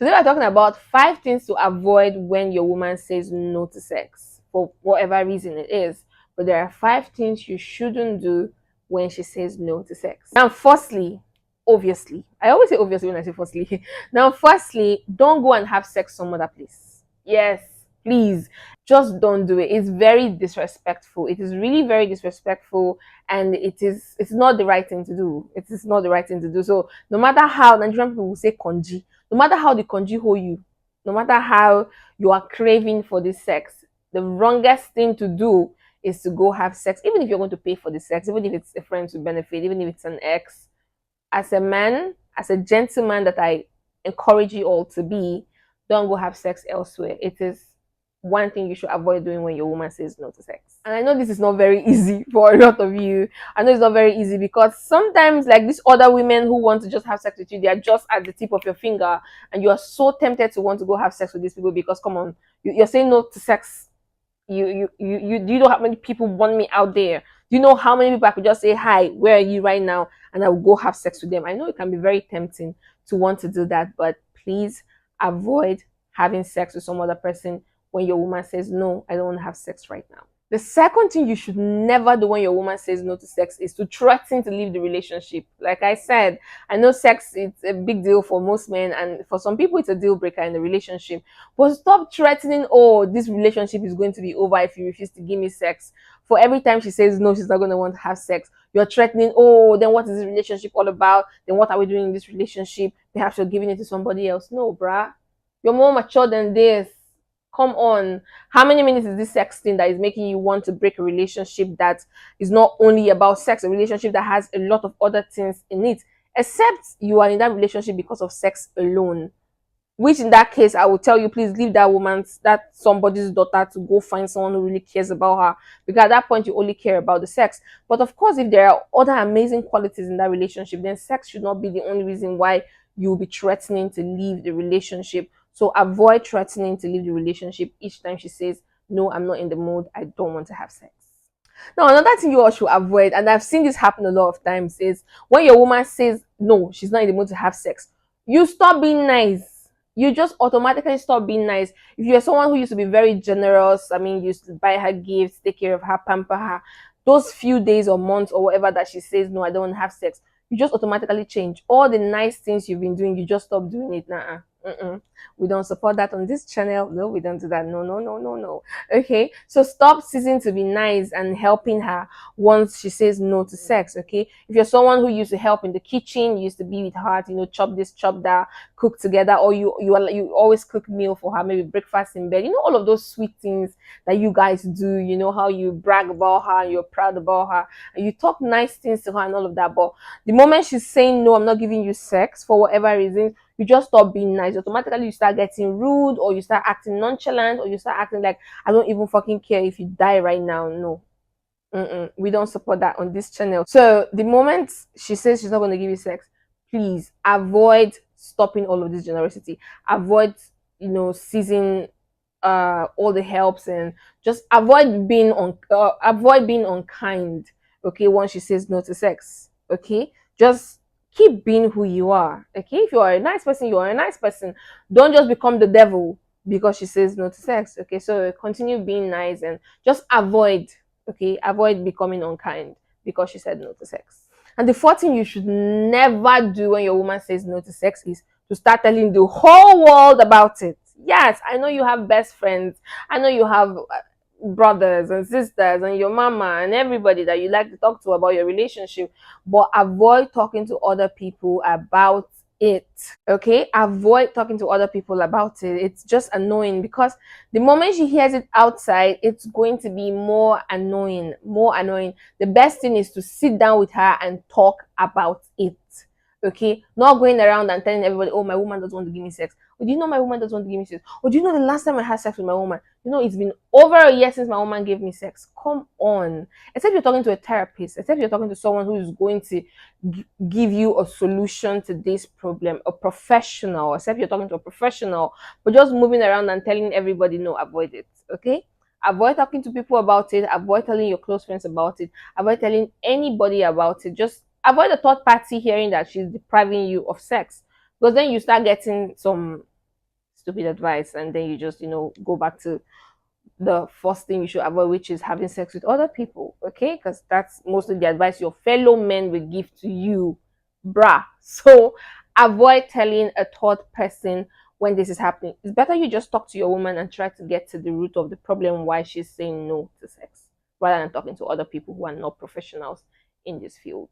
Today we're talking about 5 things to avoid when your woman says no to sex for whatever reason it is. But there are 5 things you shouldn't do when she says no to sex. Now, firstly, obviously, I always say obviously when I say firstly. Now, firstly, don't go and have sex some other place. Yes, please, just don't do it. It's very disrespectful. It is really very disrespectful, and it's not the right thing to do. It is not the right thing to do. So no matter how Nigerian people will say konji, no matter how the country hold you, no matter how you are craving for this sex, the wrongest thing to do is to go have sex, even if you're going to pay for the sex, even if it's a friend to benefit, even if it's an ex. As a man, as a gentleman that I encourage you all to be, don't go have sex elsewhere. It is one thing you should avoid doing when your woman says no to sex. And I know this is not very easy for a lot of you. I know it's not very easy because sometimes, like these other women who want to just have sex with you, they are just at the tip of your finger, and you are so tempted to want to go have sex with these people because, come on, you're saying no to sex. Do you know how many people want me out there? Do you know how many people I could just say, hi, where are you right now? And I will go have sex with them. I know it can be very tempting to want to do that, but please avoid having sex with some other person when your woman says, no, I don't want to have sex right now. The second thing you should never do when your woman says no to sex is to threaten to leave the relationship. Like I said, I know sex is a big deal for most men, and for some people it's a deal breaker in the relationship. But stop threatening, oh, this relationship is going to be over if you refuse to give me sex. For every time she says no, she's not going to want to have sex, you're threatening, oh, then what is this relationship all about? Then what are we doing in this relationship? Perhaps you're giving it to somebody else. No, bruh. You're more mature than this. Come on. How many minutes is this sex thing that is making you want to break a relationship that is not only about sex, a relationship that has a lot of other things in it, except you are in that relationship because of sex alone? Which in that case, I will tell you, please leave that woman's, that somebody's daughter to go find someone who really cares about her. Because at that point, you only care about the sex. But of course, if there are other amazing qualities in that relationship, then sex should not be the only reason why you'll be threatening to leave the relationship. So avoid threatening to leave the relationship each time she says, no, I'm not in the mood. I don't want to have sex. Now, another thing you all should avoid, and I've seen this happen a lot of times, is when your woman says, no, she's not in the mood to have sex, you stop being nice. You just automatically stop being nice. If you're someone who used to be very generous, I mean, you used to buy her gifts, take care of her, pamper her, those few days or months or whatever that she says, no, I don't want to have sex, you just automatically change. All the nice things you've been doing, you just stop doing it. Nah. We don't support that on this channel. No, we don't do that. No, no, no, no, no. Okay, so stop ceasing to be nice and helping her once she says no to sex. Okay, if you're someone who used to help in the kitchen, you used to be with her, chop this, chop that, cook together, or you always cook meal for her, maybe breakfast in bed, all of those sweet things that you guys do, how you brag about her, you're proud about her, and you talk nice things to her and all of that. But the moment she's saying no, I'm not giving you sex for whatever reason, you just stop being nice. Automatically you start getting rude, or you start acting nonchalant, or you start acting like, I don't even fucking care if you die right now. No. We don't support that on this channel. So the moment she says she's not going to give you sex, please avoid stopping all of this generosity. Avoid, seizing all the helps, and just avoid being unkind. Okay, once she says no to sex. Okay, just keep being who you are. Okay, if you are a nice person, you are a nice person. Don't just become the devil because she says no to sex. Okay, so continue being nice and just avoid becoming unkind because she said no to sex. And the fourth thing you should never do when your woman says no to sex is to start telling the whole world about it. Yes, I know you have best friends, I know you have brothers and sisters and your mama and everybody that you like to talk to about your relationship, but avoid talking to other people about it. Okay, avoid talking to other people about it. It's just annoying, because the moment she hears it outside, it's going to be more annoying. The best thing is to sit down with her and talk about it. Okay, not going around and telling everybody, oh, my woman doesn't want to give me sex. Oh, do you know my woman doesn't want to give me sex? Or do you know the last time I had sex with my woman? It's been over a year since my woman gave me sex. Come on. Except you're talking to a therapist, except you're talking to someone who is going to give you a solution to this problem, a professional, except you're talking to a professional. But just moving around and telling everybody, no, avoid it. Okay, avoid talking to people about it. Avoid telling your close friends about it. Avoid telling anybody about it. Just avoid the third party hearing that she's depriving you of sex, because then you start getting some stupid advice, and then you just go back to the first thing you should avoid, which is having sex with other people, okay? Because that's mostly the advice your fellow men will give to you, bruh. So avoid telling a third person when this is happening. It's better you just talk to your woman and try to get to the root of the problem why she's saying no to sex, rather than talking to other people who are not professionals in this field.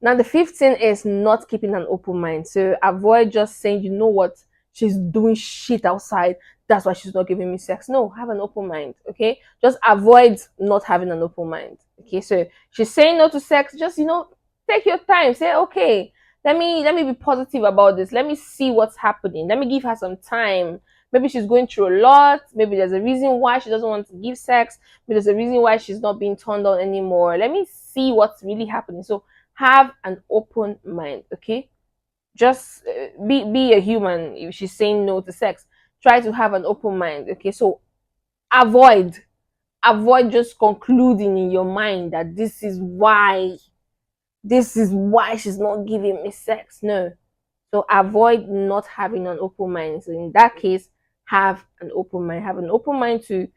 Now, the fifth thing is not keeping an open mind. So avoid just saying, you know what, she's doing shit outside, that's why she's not giving me sex. No, have an open mind, okay? Just avoid not having an open mind, okay? So she's saying no to sex, just take your time. Say, okay, let me be positive about this. Let me see what's happening. Let me give her some time. Maybe she's going through a lot. Maybe there's a reason why she doesn't want to give sex. Maybe there's a reason why she's not being turned on anymore. Let me see what's really happening. So have an open mind, okay? Just be a human. If she's saying no to sex, try to have an open mind, okay? So avoid just concluding in your mind that this is why she's not giving me sex. No. So avoid not having an open mind. So in that case, have an open mind. Have an open mind to,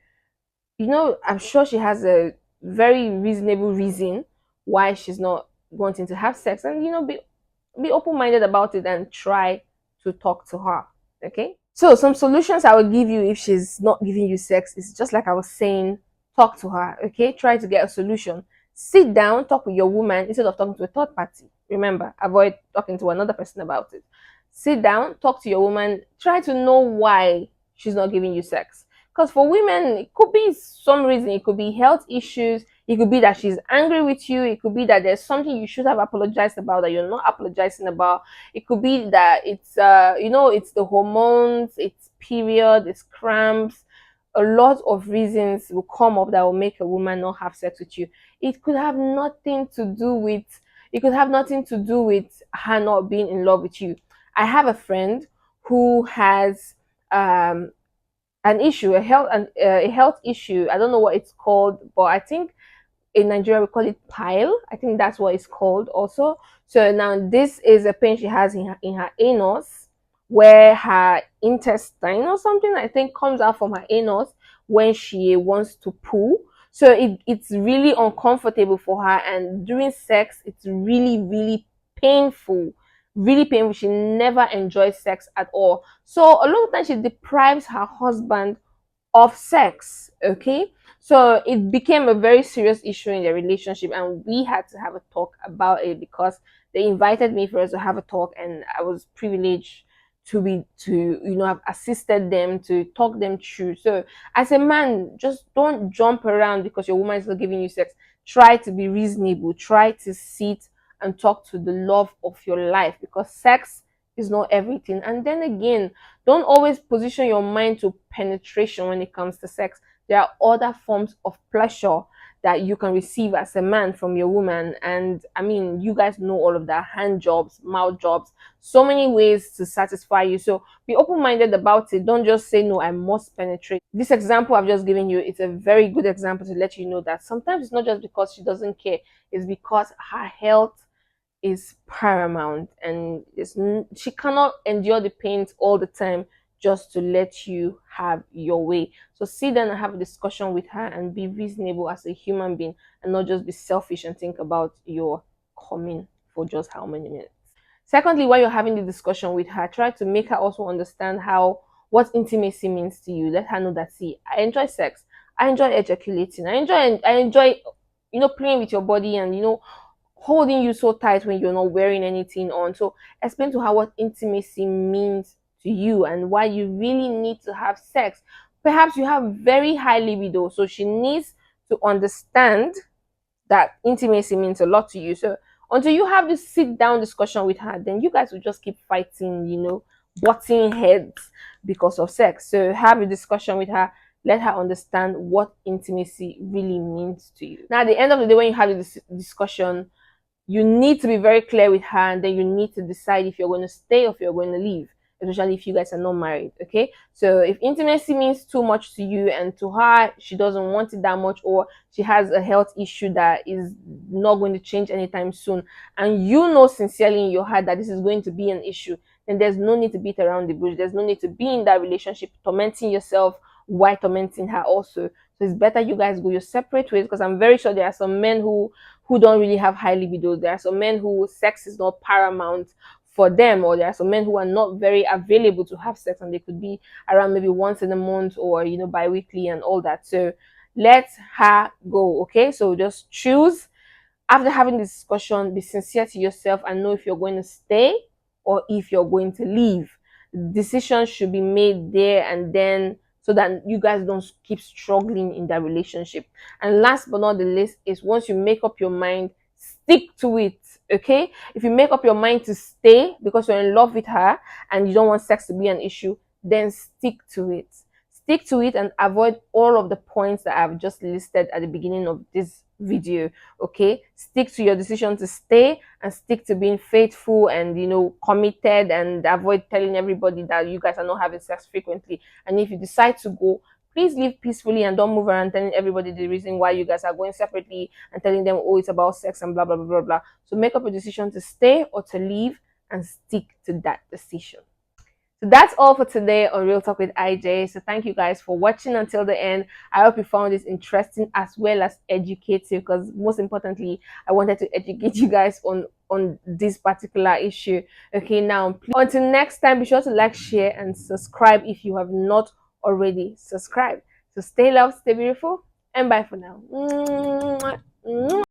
I'm sure she has a very reasonable reason why she's not wanting to have sex, and be open-minded about it and try to talk to her, okay? So some solutions I will give you if she's not giving you sex is just like I was saying, talk to her, okay? Try to get a solution. Sit down, talk with your woman instead of talking to a third party. Remember, avoid talking to another person about it. Sit down, talk to your woman, try to know why she's not giving you sex. Because for women, it could be some reason. It could be health issues. It could be that she's angry with you. It could be that there's something you should have apologized about that you're not apologizing about. It could be that it's it's the hormones, it's period, it's cramps. A lot of reasons will come up that will make a woman not have sex with you. It could have nothing to do with her not being in love with you. I have a friend who has an issue, a health issue. I don't know what it's called, but I think in Nigeria we call it pile. I think that's what it's called also. So now this is a pain she has in her anus, where her intestine or something I think comes out from her anus when she wants to poo. So it's really uncomfortable for her, and during sex it's really, really painful. Really painful. She never enjoys sex at all. So a lot of times she deprives her husband of sex, okay? So it became a very serious issue in the relationship, and we had to have a talk about it because they invited me for us to have a talk, and I was privileged to have assisted them to talk them through. So as a man, just don't jump around because your woman is not giving you sex. Try to be reasonable. Try to sit and talk to the love of your life, because sex is not everything. And then again, don't always position your mind to penetration when it comes to sex. There are other forms of pleasure that you can receive as a man from your woman. And I mean, you guys know all of that: hand jobs, mouth jobs, so many ways to satisfy you. So be open-minded about it. Don't just say, no, I must penetrate. This example I've just given you, it's a very good example to let you know that sometimes it's not just because she doesn't care, it's because her health is paramount, and she cannot endure the pains all the time just to let you have your way. So sit down and have a discussion with her and be reasonable as a human being, and not just be selfish and think about your coming for just how many minutes. Secondly, while you're having the discussion with her, try to make her also understand what intimacy means to you. Let her know that, see, I enjoy sex, I enjoy ejaculating, I enjoy playing with your body, and holding you so tight when you're not wearing anything on. So explain to her what intimacy means to you and why you really need to have sex. Perhaps you have very high libido, so she needs to understand that intimacy means a lot to you. So until you have this sit down discussion with her, then you guys will just keep fighting, butting heads because of sex. So have a discussion with her. Let her understand what intimacy really means to you. Now, at the end of the day, when you have this discussion, you need to be very clear with her, and then you need to decide if you're going to stay or if you're going to leave, especially if you guys are not married, okay? So if intimacy means too much to you, and to her, she doesn't want it that much, or she has a health issue that is not going to change anytime soon, and you know sincerely in your heart that this is going to be an issue, then there's no need to beat around the bush. There's no need to be in that relationship tormenting yourself while tormenting her also. So it's better you guys go your separate ways, because I'm very sure there are some men who don't really have high libidos. There are some men who sex is not paramount for them, or there are some men who are not very available to have sex, and they could be around maybe once in a month, or bi-weekly and all that. So let her go. Okay, so just choose. After having this discussion, be sincere to yourself and know if you're going to stay or if you're going to leave. The decision should be made there and then, so that you guys don't keep struggling in that relationship. And last but not the least is, once you make up your mind, stick to it. Okay, if you make up your mind to stay because you're in love with her and you don't want sex to be an issue, then stick to it. Stick to it and avoid all of the points that I've just listed at the beginning of this video. Okay, stick to your decision to stay, and stick to being faithful and committed, and avoid telling everybody that you guys are not having sex frequently. And if you decide to go, please leave peacefully and don't move around telling everybody the reason why you guys are going separately and telling them, oh, it's about sex and blah blah blah blah blah. So make up a decision to stay or to leave and stick to that decision. So that's all for today on Real Talk with IJ. So thank you guys for watching until the end. I hope you found this interesting as well as educative, because most importantly, I wanted to educate you guys on this particular issue. Okay, now until next time, be sure to like, share, and subscribe if you have not already subscribed. So stay loved, stay beautiful, and bye for now.